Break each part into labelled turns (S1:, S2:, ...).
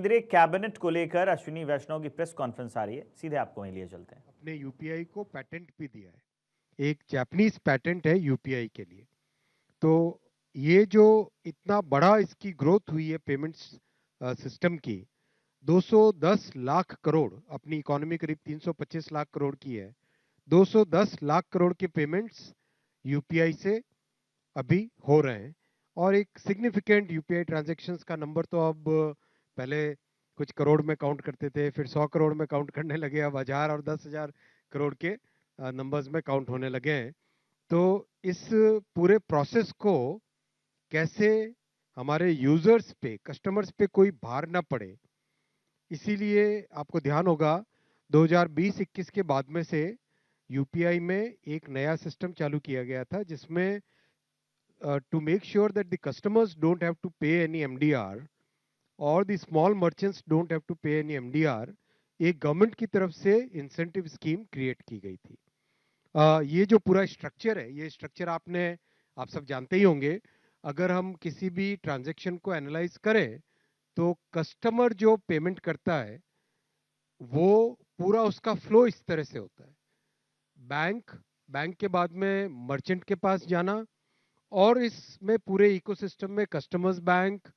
S1: केंद्रीय कैबिनेट को लेकर अश्विनी वैष्णव की प्रेस कॉन्फ्रेंस आ रही है, सीधे आपको वहीं लिए चलते हैं।
S2: अपने यूपीआई को पैटेंट भी दिया है, एक जापानीज पैटेंट है यूपीआई के लिए। तो ये जो इतना बड़ा इसकी ग्रोथ हुई है पेमेंट्स सिस्टम की, 210 लाख करोड़, अपनी इकोनॉमी करीब 325 लाख करोड़ की है, 210 लाख करोड़ के पेमेंट्स यूपीआई से अभी हो रहे हैं। और एक सिग्निफिकेंट यूपीआई ट्रांजैक्शंस का नंबर तो अब पहले कुछ करोड़ में काउंट करते थे, फिर 100 करोड़ में काउंट करने लगे, अब 1000 और 10,000 करोड़ के नंबर्स में काउंट होने लगे हैं। तो इस पूरे प्रोसेस को कैसे हमारे यूजर्स पे, कस्टमर्स पे कोई भार ना पड़े, इसीलिए आपको ध्यान होगा 2020-21 के बाद में से यूपीआई में एक नया सिस्टम चालू किया गया था, जिसमें to make sure that the customers don't have to pay any MDR और the small merchants don't have to pay any MDR, एक गवर्नमेंट की तरफ से इंसेंटिव स्कीम क्रिएट की गई थी। ये जो पूरा स्ट्रक्चर है, ये स्ट्रक्चर आप सब जानते ही होंगे। अगर हम किसी भी ट्रांजैक्शन को एनालाइज करें तो कस्टमर जो पेमेंट करता है वो पूरा उसका फ्लो इस तरह से होता है। बैंक के बाद में मर्चेंट के पास जाना, और इसमें पूरे इकोसिस्टम में कस्टमर्स बैंक,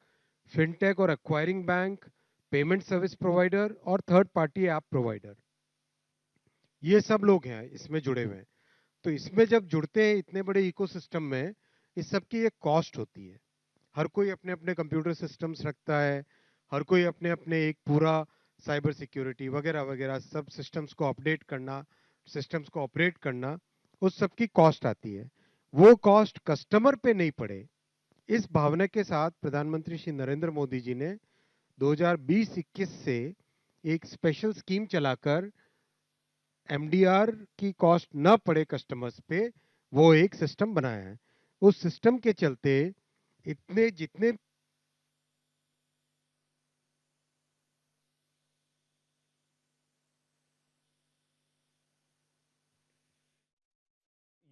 S2: फिनटेक और acquiring bank, payment service provider और थर्ड पार्टी ऐप प्रोवाइडर, ये सब लोग हैं इसमें जुड़े हुए हैं। तो इसमें जब जुड़ते हैं इतने बड़े इकोसिस्टम में, इस सब की एक कॉस्ट होती है। हर कोई अपने अपने कंप्यूटर सिस्टम्स रखता है, हर कोई अपने अपने एक पूरा साइबर सिक्योरिटी वगैरह वगैरह सब सिस्टम्स को अपडेट करना, सिस्टम्स को ऑपरेट करना, उस सब की कॉस्ट आती है। वो कॉस्ट कस्टमर पे नहीं पड़े, इस भावना के साथ प्रधानमंत्री श्री नरेंद्र मोदी जी ने 2020-21 से एक स्पेशल स्कीम चलाकर एमडीआर की कॉस्ट न पड़े कस्टमर्स पे, वो एक सिस्टम बनाया है। उस सिस्टम के चलते इतने जितने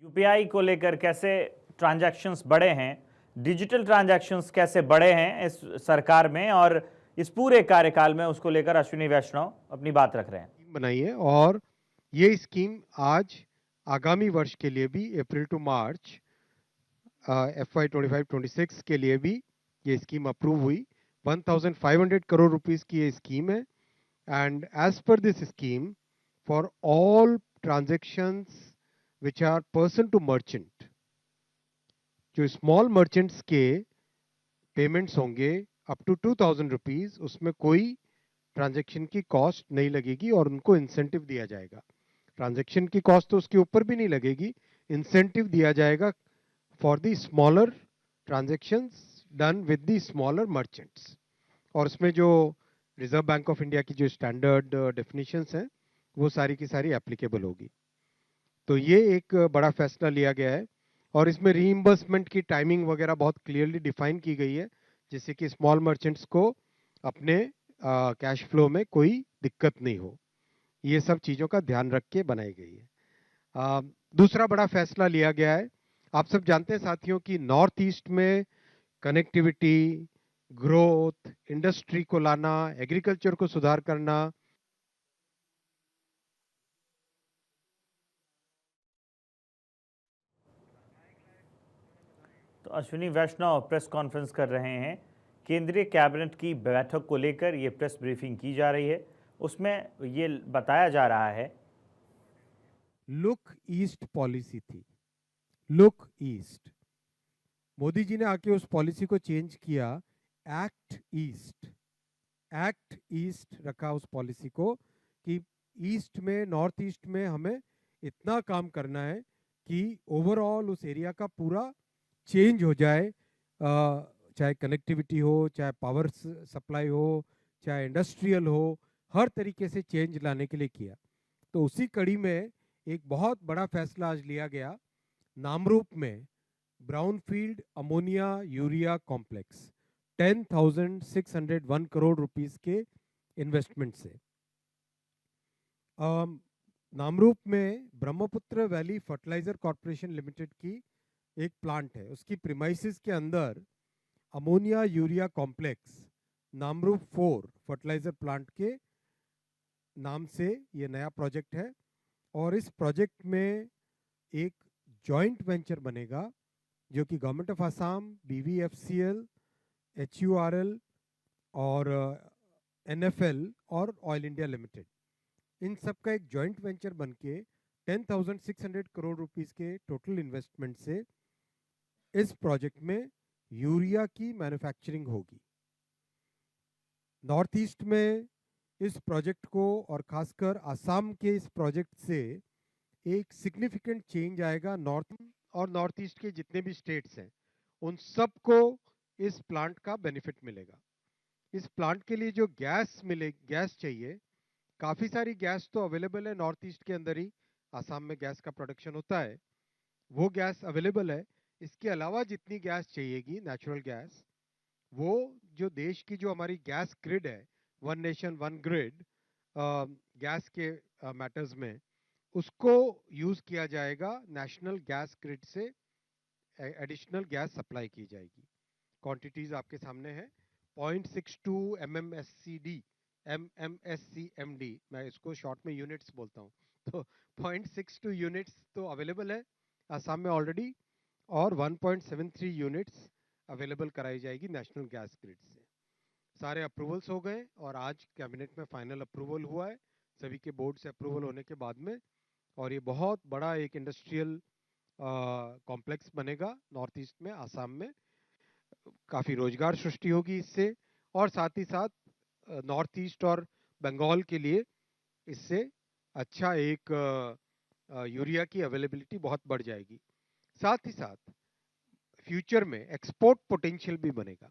S1: यूपीआई को लेकर कैसे ट्रांजैक्शंस बढ़े हैं, डिजिटल ट्रांजैक्शंस कैसे बढ़े हैं इस सरकार में और इस पूरे कार्यकाल में, उसको लेकर अश्विनी वैष्णव अपनी बात रख रहे हैं।
S2: बनाई है। और ये स्कीम आज आगामी वर्ष के लिए भी, अप्रैल टू मार्च FY 25-26 के लिए भी ये स्कीम अप्रूव हुई। 1500 करोड़ रुपीस की ये स्कीम है। And as per this scheme, for all transactions which are person to merchant, जो स्मॉल मर्चेंट्स के पेमेंट्स होंगे अप टू 2000 रुपीज, उसमें कोई ट्रांजैक्शन की कॉस्ट नहीं लगेगी और उनको इंसेंटिव दिया जाएगा। ट्रांजैक्शन की कॉस्ट तो उसके ऊपर भी नहीं लगेगी, इंसेंटिव दिया जाएगा for the smaller transactions done with the smaller merchants. और उसमें जो रिजर्व बैंक ऑफ इंडिया की जो स्टैंडर्ड डेफिनेशंस हैं, वो सारी की सारी एप्लीकेबल होगी। तो ये एक बड़ा फैसला लिया गया है। और इसमें रीइंबर्समेंट की टाइमिंग वगैरह बहुत क्लियरली डिफाइन की गई है, जिससे कि स्मॉल मर्चेंट्स को अपने कैश फ्लो में कोई दिक्कत नहीं हो। ये सब चीज़ों का ध्यान रख के बनाई गई है। दूसरा बड़ा फैसला लिया गया है, आप सब जानते हैं साथियों कि नॉर्थ ईस्ट में कनेक्टिविटी, ग्रोथ, इंडस्ट्री को लाना, एग्रीकल्चर को सुधार करना,
S1: तो अश्विनी वैष्णव प्रेस कॉन्फ्रेंस कर रहे हैं। केंद्रीय कैबिनेट की बैठक को लेकर ये प्रेस ब्रीफिंग की जा रही है, उसमें ये बताया जा रहा है।
S2: लुक ईस्ट पॉलिसी थी, लुक ईस्ट। मोदी जी ने आके उस पॉलिसी को चेंज किया, एक्ट ईस्ट, एक्ट ईस्ट रखा उस पॉलिसी को, कि ईस्ट में, नॉर्थ ईस्ट में हमें इतना काम करना है कि ओवरऑल उस एरिया का पूरा चेंज हो जाए, चाहे कनेक्टिविटी हो, चाहे पावर सप्लाई हो, चाहे इंडस्ट्रियल हो, हर तरीके से चेंज लाने के लिए किया। तो उसी कड़ी में एक बहुत बड़ा फैसला आज लिया गया, नामरूप में brownfield ammonia urea complex 10,601 crore rupees के इन्वेस्टमेंट से। नामरूप में Brahmaputra valley fertilizer corporation limited की एक प्लांट है, उसकी प्रीमाइसिस के अंदर ammonia urea complex Namrup 4 fertilizer plant के नाम से ये नया प्रोजेक्ट है। और इस प्रोजेक्ट में एक जॉइंट वेंचर बनेगा जो कि government of Assam, BVFCL, HURL और NFL और ऑयल इंडिया लिमिटेड, इन सब का एक जॉइंट वेंचर बनके 10,600 करोड़ रुपीस के टोटल इन्वेस्टमेंट से इस प्रोजेक्ट में यूरिया की मैन्युफैक्चरिंग होगी। नॉर्थ ईस्ट में इस प्रोजेक्ट को और खासकर आसाम के इस प्रोजेक्ट से एक सिग्निफिकेंट चेंज आएगा। नॉर्थ ईस्ट के जितने भी स्टेट्स हैं उन सबको इस प्लांट का बेनिफिट मिलेगा। इस प्लांट के लिए जो गैस चाहिए, काफ़ी सारी गैस तो अवेलेबल है नॉर्थ ईस्ट के अंदर ही, आसाम में गैस का प्रोडक्शन होता है, वो गैस अवेलेबल है। इसके अलावा जितनी गैस चाहिएगी नेचुरल गैस, वो जो देश की जो हमारी गैस ग्रिड है, one nation one grid gas के मैटर्स में, उसको यूज किया जाएगा। नेशनल गैस ग्रिड से एडिशनल गैस सप्लाई की जाएगी। क्वांटिटीज आपके सामने है। 0.62 MMSCMD, मैं इसको शॉर्ट में यूनिट्स बोलता हूँ, तो 0.62 यूनिट्स तो अवेलेबल है आसाम में ऑलरेडी, और 1.73 यूनिट्स अवेलेबल कराई जाएगी नेशनल गैस ग्रिड से। सारे अप्रूवल्स हो गए और आज कैबिनेट में फाइनल अप्रूवल हुआ है सभी के बोर्ड से अप्रूवल होने के बाद में। और ये बहुत बड़ा एक इंडस्ट्रियल कॉम्प्लेक्स बनेगा नॉर्थ ईस्ट में, आसाम में। काफ़ी रोजगार सृष्टि होगी इससे, और साथ ही साथ नॉर्थ ईस्ट और बंगाल के लिए इससे अच्छा एक यूरिया की अवेलेबिलिटी बहुत बढ़ जाएगी। साथ ही साथ फ्यूचर में एक्सपोर्ट पोटेंशियल भी बनेगा।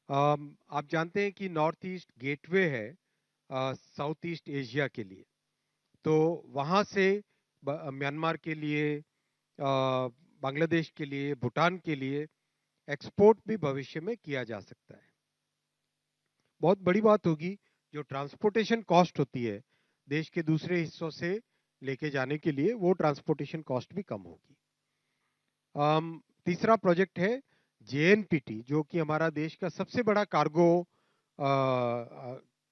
S2: आप जानते हैं कि नॉर्थ ईस्ट गेटवे है साउथ ईस्ट एशिया के लिए, तो वहाँ से म्यांमार के लिए, बांग्लादेश के लिए, भूटान के लिए एक्सपोर्ट भी भविष्य में किया जा सकता है। बहुत बड़ी बात होगी, जो ट्रांसपोर्टेशन कॉस्ट होती है देश के दूसरे हिस्सों से लेके जाने के लिए, वो ट्रांसपोर्टेशन कॉस्ट भी कम होगी। तीसरा प्रोजेक्ट है JNPT, जो कि हमारा देश का सबसे बड़ा कार्गो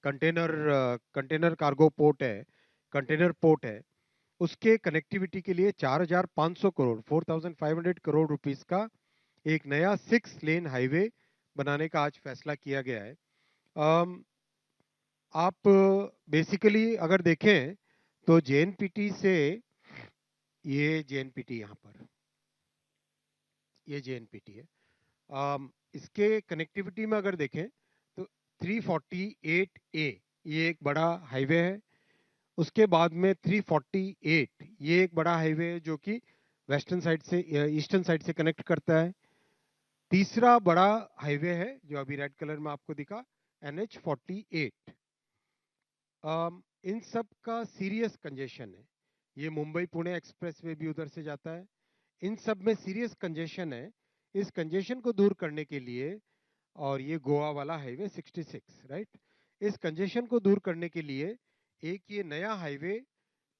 S2: कंटेनर कार्गो पोर्ट है, कंटेनर पोर्ट है। उसके कनेक्टिविटी के लिए 4,500 करोड़ 4,500 करोड़ रुपीस का एक नया 6 लेन हाईवे बनाने का आज फैसला किया गया है। आप बेसिकली अगर देखें तो JNPT से, ये JNPT यहाँ पर, ये JNPT है, इसके कनेक्टिविटी में अगर देखें तो 348A ये एक बड़ा हाईवे है। उसके बाद में 348 ये एक बड़ा हाईवे है जो कि वेस्टर्न साइड से ईस्टर्न साइड से कनेक्ट करता है। तीसरा बड़ा हाईवे है जो अभी रेड कलर में आपको दिखा, NH48। इन सब का सीरियस कंजेशन है। ये मुंबई पुणे एक्सप्रेसवे भी उधर से जाता है। इन सब में सीरियस कंजेशन है। इस कंजेशन को दूर करने के लिए, और ये गोवा वाला हाईवे 66, राइट, इस कंजेशन को दूर करने के लिए एक ये नया हाईवे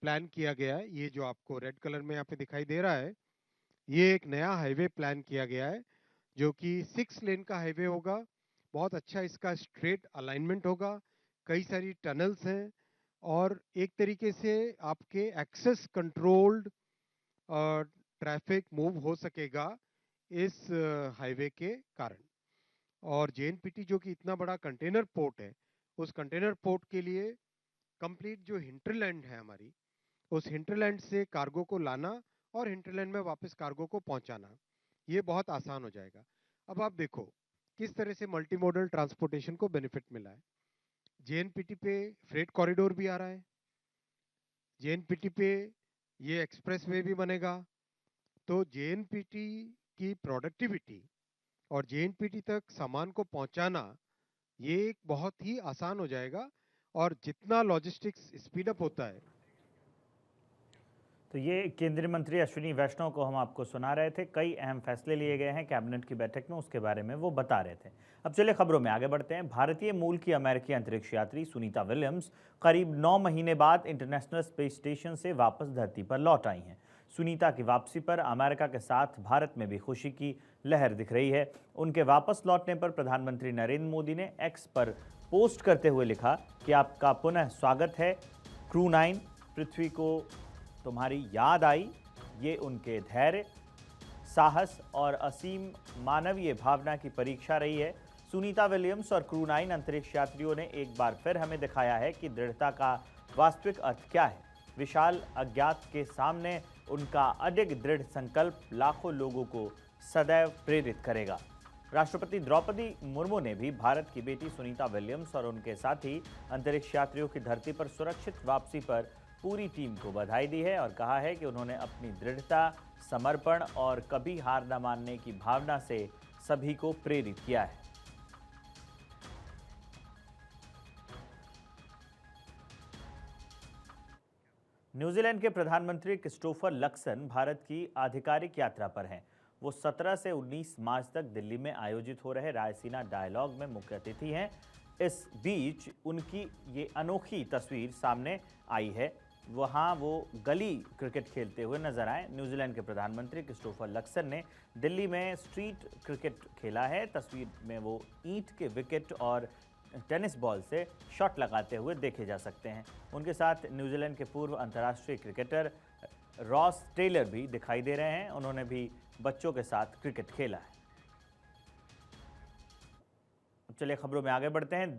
S2: प्लान किया गया है। ये जो आपको रेड कलर में यहाँ पे दिखाई दे रहा है, ये एक नया हाईवे प्लान किया गया है जो कि 6 लेन का हाईवे होगा। बहुत अच्छा इसका स्ट्रेट अलाइनमेंट होगा, कई सारी टनल्स हैं, और एक तरीके से आपके एक्सेस कंट्रोल्ड ट्रैफिक मूव हो सकेगा इस हाईवे के कारण। और JNPT जो कि इतना बड़ा कंटेनर पोर्ट है, उस कंटेनर पोर्ट के लिए कंप्लीट जो हिंटरलैंड है हमारी, उस हिंटरलैंड से कार्गो को लाना और हिंटरलैंड में वापस कार्गो को पहुंचाना, ये बहुत आसान हो जाएगा। अब आप देखो किस तरह से मल्टी मॉडल ट्रांसपोर्टेशन को बेनिफिट मिला है। JNPT पे फ्रेट कॉरिडोर भी आ रहा है, JNPT पे ये एक्सप्रेसवे भी बनेगा, तो JNPT की प्रोडक्टिविटी और JNPT तक सामान को पहुंचाना ये एक बहुत ही आसान हो जाएगा। और जितना लॉजिस्टिक्स स्पीड अप होता है,
S1: तो ये केंद्रीय मंत्री अश्विनी वैष्णव को हम आपको सुना रहे थे। कई अहम फैसले लिए गए हैं कैबिनेट की बैठक में, उसके बारे में वो बता रहे थे। अब चलिए खबरों में आगे बढ़ते हैं। भारतीय मूल की अमेरिकी अंतरिक्ष यात्री सुनीता विलियम्स करीब 9 महीने बाद इंटरनेशनल स्पेस स्टेशन से वापस धरती पर लौट आई हैं। सुनीता की वापसी पर अमेरिका के साथ भारत में भी खुशी की लहर दिख रही है। उनके वापस लौटने पर प्रधानमंत्री नरेंद्र मोदी ने एक्स पर पोस्ट करते हुए लिखा कि आपका पुनः स्वागत है क्रू 9, पृथ्वी को तुम्हारी याद आई। ये उनके धैर्य, साहस और असीम मानवीय भावना की परीक्षा रही है। सुनीता विलियम्स और क्रू 9 अंतरिक्ष यात्रियों ने एक बार फिर हमें दिखाया है कि दृढ़ता का वास्तविक अर्थ क्या है। विशाल अज्ञात के सामने उनका अडिग दृढ़ संकल्प लाखों लोगों को सदैव प्रेरित करेगा। राष्ट्रपति द्रौपदी मुर्मू ने भी भारत की बेटी सुनीता विलियम्स और उनके साथी अंतरिक्ष यात्रियों की धरती पर सुरक्षित वापसी पर पूरी टीम को बधाई दी है और कहा है कि उन्होंने अपनी दृढ़ता, समर्पण और कभी हार न मानने की भावना से सभी को प्रेरित किया है। न्यूजीलैंड के प्रधानमंत्री क्रिस्टोफर लक्सन भारत की आधिकारिक यात्रा पर हैं। वो 17 से 19 मार्च तक दिल्ली में आयोजित हो रहे रायसीना डायलॉग में मुख्य अतिथि हैं। इस बीच उनकी ये अनोखी तस्वीर सामने आई है। वहाँ वो गली क्रिकेट खेलते हुए नजर आए। न्यूजीलैंड के प्रधानमंत्री क्रिस्टोफर लक्सन ने दिल्ली में स्ट्रीट क्रिकेट खेला है। तस्वीर में वो ईंट के विकेट और टेनिस बॉल से शॉट लगाते हुए देखे जा सकते हैं। उनके साथ न्यूजीलैंड के पूर्व अंतर्राष्ट्रीय क्रिकेटर रॉस टेलर भी दिखाई दे रहे हैं। उन्होंने भी बच्चों के साथ क्रिकेट खेला है। चलिए खबरों में आगे बढ़ते हैं।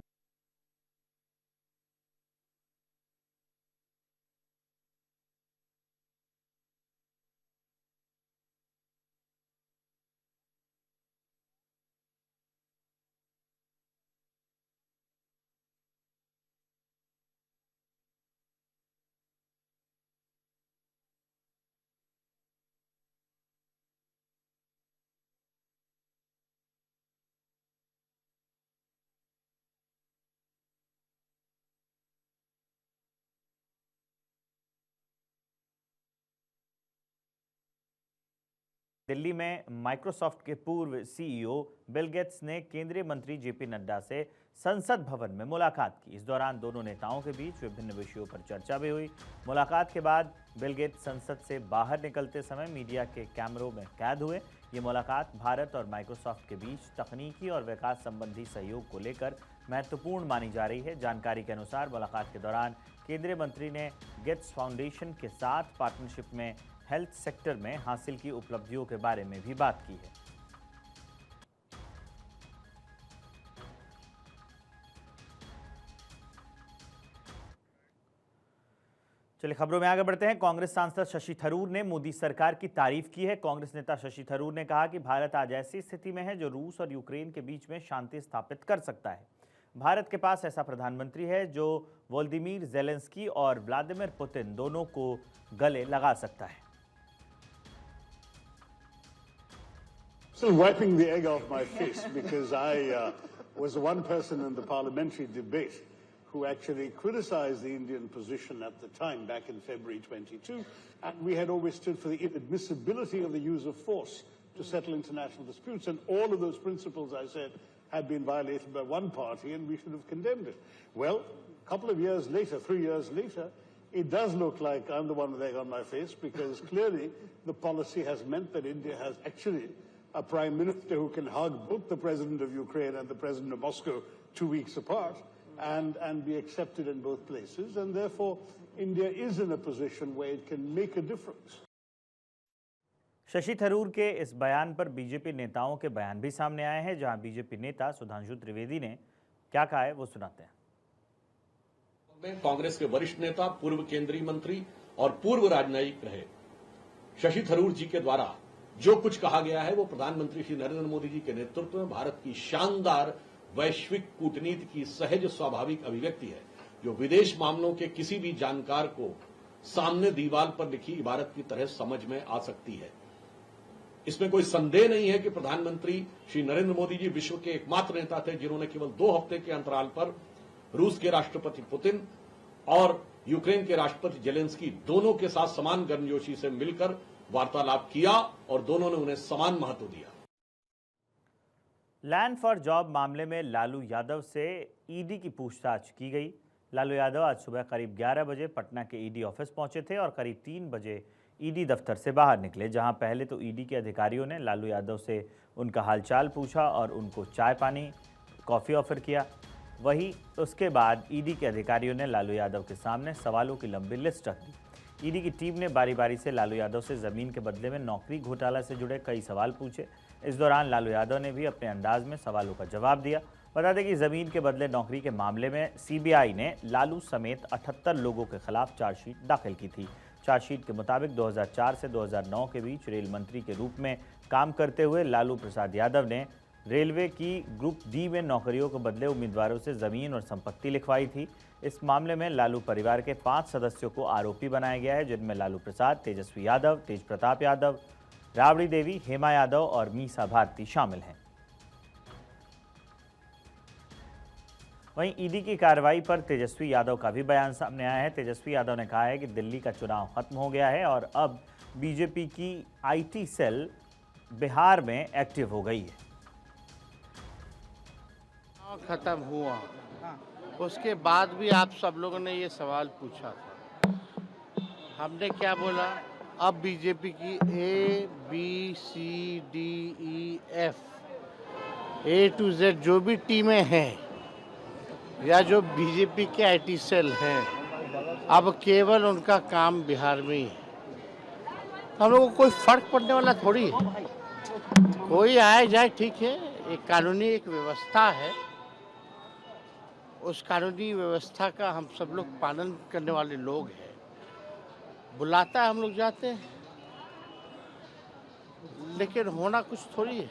S1: दिल्ली में माइक्रोसॉफ्ट के पूर्व सीईओ बिल गेट्स ने केंद्रीय मंत्री जेपी नड्डा से संसद भवन में मुलाकात की। इस दौरान दोनों नेताओं के बीच विभिन्न विषयों पर चर्चा भी हुई। मुलाकात के बाद बिल गेट्स संसद से बाहर निकलते समय मीडिया के कैमरों में कैद हुए। ये मुलाकात भारत और माइक्रोसॉफ्ट के बीच तकनीकी और विकास संबंधी सहयोग को लेकर महत्वपूर्ण मानी जा रही है। जानकारी के अनुसार मुलाकात के दौरान केंद्रीय मंत्री ने गेट्स फाउंडेशन के साथ पार्टनरशिप में हेल्थ सेक्टर में हासिल की उपलब्धियों के बारे में भी बात की है। चलिए खबरों में आगे बढ़ते हैं। कांग्रेस सांसद शशि थरूर ने मोदी सरकार की तारीफ की है। कांग्रेस नेता शशि थरूर ने कहा कि भारत आज ऐसी स्थिति में है जो रूस और यूक्रेन के बीच में शांति स्थापित कर सकता है। भारत के पास ऐसा प्रधानमंत्री है जो वोलोदिमीर ज़ेलेंस्की और व्लादिमीर पुतिन दोनों को गले लगा सकता है।
S3: Still wiping the egg off my face because I was the one person in the parliamentary debate who actually criticized the Indian position at the time back in February 22, and we had always stood for the inadmissibility of the use of force to settle international disputes, and all of those principles, I said, had been violated by one party and we should have condemned it. Well, a couple of years later, 3 years later, it does look like I'm the one with egg on my face because clearly the policy has meant that India has actually a prime minister who can hug both the president of Ukraine and the president of Moscow 2 weeks apart and be accepted in both places. And therefore, India is in a position where it can make a difference.
S1: Shashi Tharoor के इस बयान पर BJP नेताओं के बयान भी सामने आए हैं। जहां बीजेपी नेता सुधांशु त्रिवेदी ने क्या कहा है वो सुनाते हैं।
S4: कांग्रेस के वरिष्ठ नेता, पूर्व केंद्रीय मंत्री और पूर्व राजनयिक रहे शशि थरूर जी के द्वारा जो कुछ कहा गया है वो प्रधानमंत्री श्री नरेंद्र मोदी जी के नेतृत्व में भारत की शानदार वैश्विक कूटनीति की सहज स्वाभाविक अभिव्यक्ति है, जो विदेश मामलों के किसी भी जानकार को सामने दीवार पर लिखी इबारत की तरह समझ में आ सकती है। इसमें कोई संदेह नहीं है कि प्रधानमंत्री श्री नरेंद्र मोदी जी विश्व के एकमात्र नेता थे जिन्होंने केवल 2 हफ्ते के अंतराल पर रूस के राष्ट्रपति पुतिन और यूक्रेन के राष्ट्रपति जेलेंस्की दोनों के साथ समान गर्मजोशी से मिलकर वार्तालाप किया और दोनों ने उन्हें समान महत्व दिया।
S1: लैंड फॉर जॉब मामले में लालू यादव से ईडी की पूछताछ की गई। लालू यादव आज सुबह करीब 11 बजे पटना के ईडी ऑफिस पहुंचे थे और करीब 3 बजे ईडी दफ्तर से बाहर निकले, जहां पहले तो ईडी के अधिकारियों ने लालू यादव से उनका हालचाल पूछा और उनको चाय पानी कॉफ़ी ऑफर किया। वहीं उसके बाद ईडी के अधिकारियों ने लालू यादव के सामने सवालों की लंबी लिस्ट रख दी। ईडी की टीम ने बारी बारी से लालू यादव से ज़मीन के बदले में नौकरी घोटाला से जुड़े कई सवाल पूछे। इस दौरान लालू यादव ने भी अपने अंदाज में सवालों का जवाब दिया। बता दें कि ज़मीन के बदले नौकरी के मामले में सीबीआई ने लालू समेत 78 लोगों के खिलाफ चार्जशीट दाखिल की थी। चार्जशीट के मुताबिक 2004 से 2009 के बीच रेल मंत्री के रूप में काम करते हुए लालू प्रसाद यादव ने रेलवे की ग्रुप डी में नौकरियों के बदले उम्मीदवारों से ज़मीन और संपत्ति लिखवाई थी। इस मामले में लालू परिवार के 5 सदस्यों को आरोपी बनाया गया है, जिनमें लालू प्रसाद, तेजस्वी यादव, तेज प्रताप यादव, राबड़ी देवी, हेमा यादव और मीसा भारती शामिल हैं। वहीं ईडी की कार्रवाई पर तेजस्वी यादव का भी बयान सामने आया है। तेजस्वी यादव ने कहा है कि दिल्ली का चुनाव खत्म हो गया है और अब बीजेपी की आईटी सेल बिहार में एक्टिव हो गई है।
S5: खत्म हुआ, उसके बाद भी आप सब लोगों ने ये सवाल पूछा था। हमने क्या बोला, अब बीजेपी की ABCDEF A to Z जो भी टीमें हैं या जो बीजेपी के आईटी सेल हैं, अब केवल उनका काम बिहार में ही है। हम लोगों को कोई फर्क पड़ने वाला थोड़ी है, कोई आए जाए ठीक है। एक कानूनी एक व्यवस्था है, उस कानूनी व्यवस्था का हम सब लोग पालन करने वाले लोग हैं। बुलाता है हम लोग जाते हैं, लेकिन होना कुछ थोड़ी है।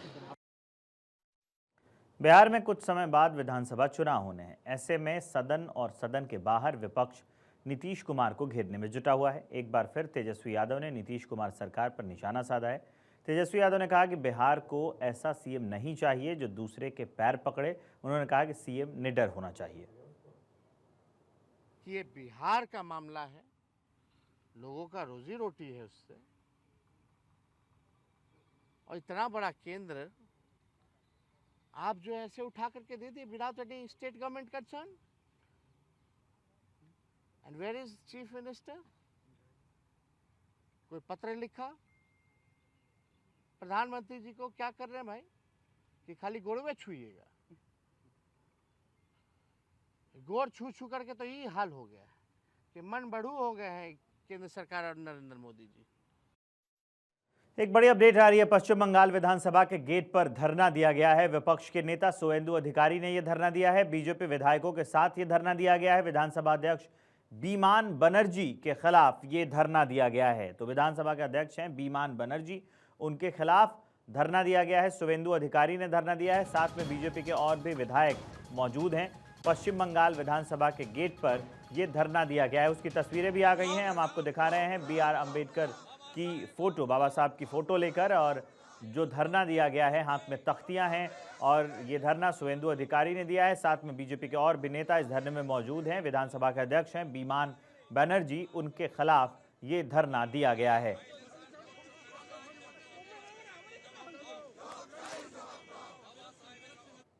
S1: बिहार में कुछ समय बाद विधानसभा चुनाव होने हैं। ऐसे में सदन और सदन के बाहर विपक्ष नीतीश कुमार को घेरने में जुटा हुआ है। एक बार फिर तेजस्वी यादव ने नीतीश कुमार सरकार पर निशाना साधा है। तेजस्वी यादव ने कहा कि बिहार को ऐसा सीएम नहीं चाहिए जो दूसरे के पैर पकड़े। उन्होंने कहा कि सीएम निडर होना चाहिए।
S5: ये बिहार का मामला है, लोगों का रोजी रोटी है उससे, और इतना बड़ा केंद्र आप जो ऐसे उठा करके दे दिए without any state government concern. And where is chief minister? कोई पत्र लिखा प्रधानमंत्री जी को? क्या कर रहे हैं भाई कि खाली गोड़वे छुइएगा? गोड़ छू छू करके तो यही हाल हो गया कि मन बढ़ू हो गए हैं केंद्र सरकार और नरेंद्र मोदी जी।
S1: एक बड़ी अपडेट आ रही है। पश्चिम बंगाल विधानसभा के गेट पर धरना दिया गया है। विपक्ष के नेता सुवेंदु अधिकारी ने यह धरना दिया है। बीजेपी विधायकों के साथ ये धरना दिया गया है। विधानसभा अध्यक्ष बीमान बनर्जी के खिलाफ ये धरना दिया गया है। तो विधानसभा के अध्यक्ष हैं बीमान बनर्जी, उनके खिलाफ धरना दिया गया है। सुवेंदु अधिकारी ने धरना दिया है। साथ में बीजेपी के और भी विधायक मौजूद हैं। पश्चिम बंगाल विधानसभा के गेट पर यह धरना दिया गया है। उसकी तस्वीरें भी आ गई हैं, हम आपको दिखा रहे हैं। BR अम्बेडकर की फोटो, बाबा साहब की फोटो लेकर, और जो धरना दिया गया है, हाथ में तख्तियां हैं और ये धरना सुवेंदु अधिकारी ने दिया है। साथ में बीजेपी के और भी नेता इस धरने में मौजूद हैं। विधानसभा के अध्यक्ष हैं बीमान बनर्जी, उनके खिलाफ ये धरना दिया गया है।